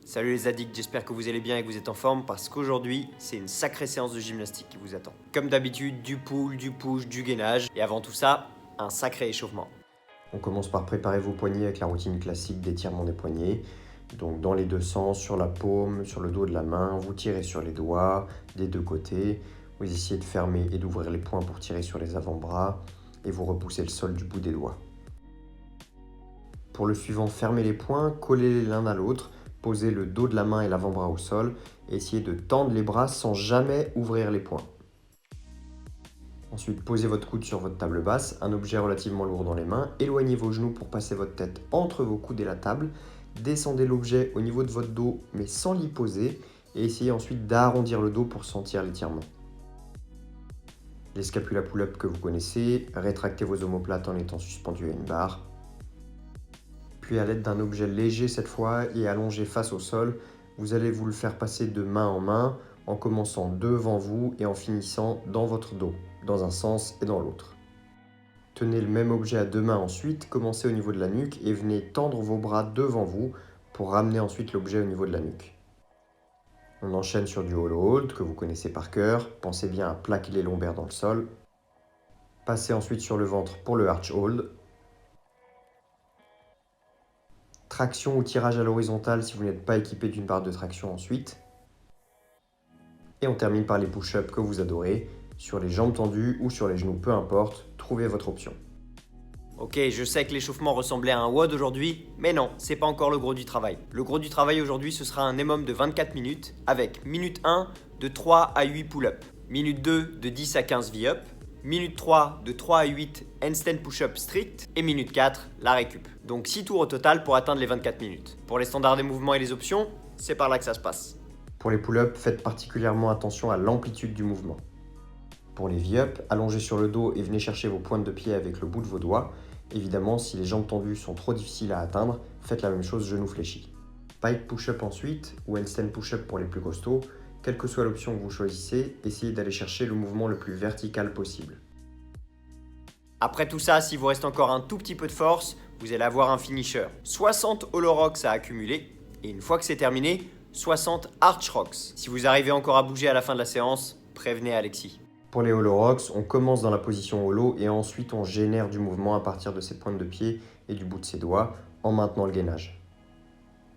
Salut les addicts, j'espère que vous allez bien et que vous êtes en forme parce qu'aujourd'hui, c'est une sacrée séance de gymnastique qui vous attend. Comme d'habitude, du pull, du push, du gainage et avant tout ça, un sacré échauffement. On commence par préparer vos poignets avec la routine classique d'étirement des poignets. Donc dans les deux sens, sur la paume, sur le dos de la main, vous tirez sur les doigts des deux côtés. Vous essayez de fermer et d'ouvrir les poings pour tirer sur les avant-bras et vous repoussez le sol du bout des doigts. Pour le suivant, fermez les poings, collez-les l'un à l'autre, posez le dos de la main et l'avant-bras au sol et essayez de tendre les bras sans jamais ouvrir les poings. Ensuite, posez votre coude sur votre table basse, un objet relativement lourd dans les mains, éloignez vos genoux pour passer votre tête entre vos coudes et la table, descendez l'objet au niveau de votre dos mais sans l'y poser et essayez ensuite d'arrondir le dos pour sentir l'étirement. Les scapula pull-up que vous connaissez, rétractez vos omoplates en étant suspendus à une barre. Puis à l'aide d'un objet léger cette fois et allongé face au sol, vous allez vous le faire passer de main en commençant devant vous et en finissant dans votre dos, dans un sens et dans l'autre. Tenez le même objet à deux mains ensuite, commencez au niveau de la nuque et venez tendre vos bras devant vous pour ramener ensuite l'objet au niveau de la nuque. On enchaîne sur du hollow hold que vous connaissez par cœur, pensez bien à plaquer les lombaires dans le sol. Passez ensuite sur le ventre pour le arch hold. Traction ou tirage à l'horizontale si vous n'êtes pas équipé d'une barre de traction ensuite. Et on termine par les push-ups que vous adorez, sur les jambes tendues ou sur les genoux, peu importe, trouvez votre option. Ok, je sais que l'échauffement ressemblait à un WOD aujourd'hui, mais non, c'est pas encore le gros du travail. Le gros du travail aujourd'hui, ce sera un EMOM de 24 minutes avec minute 1 de 3 à 8 pull-up, minute 2 de 10 à 15 V-up, minute 3 de 3 à 8 handstand push-up strict et minute 4 la récup. Donc 6 tours au total pour atteindre les 24 minutes. Pour les standards des mouvements et les options, c'est par là que ça se passe. Pour les pull-ups, faites particulièrement attention à l'amplitude du mouvement. Pour les V-up, allongez sur le dos et venez chercher vos pointes de pied avec le bout de vos doigts. Évidemment, si les jambes tendues sont trop difficiles à atteindre, faites la même chose genoux fléchis. Pike push-up ensuite, ou handstand push-up pour les plus costauds. Quelle que soit l'option que vous choisissez, essayez d'aller chercher le mouvement le plus vertical possible. Après tout ça, s'il vous reste encore un tout petit peu de force, vous allez avoir un finisher. 60 hollow rocks à accumuler, et une fois que c'est terminé, 60 arch rocks. Si vous arrivez encore à bouger à la fin de la séance, prévenez Alexis. Pour les hollow rocks, on commence dans la position hollow et ensuite on génère du mouvement à partir de ses pointes de pied et du bout de ses doigts en maintenant le gainage.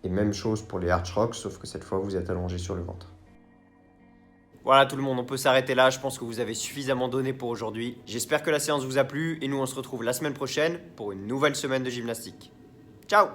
Et même chose pour les arch rocks, sauf que cette fois vous êtes allongé sur le ventre. Voilà tout le monde, on peut s'arrêter là, je pense que vous avez suffisamment donné pour aujourd'hui. J'espère que la séance vous a plu et nous on se retrouve la semaine prochaine pour une nouvelle semaine de gymnastique. Ciao!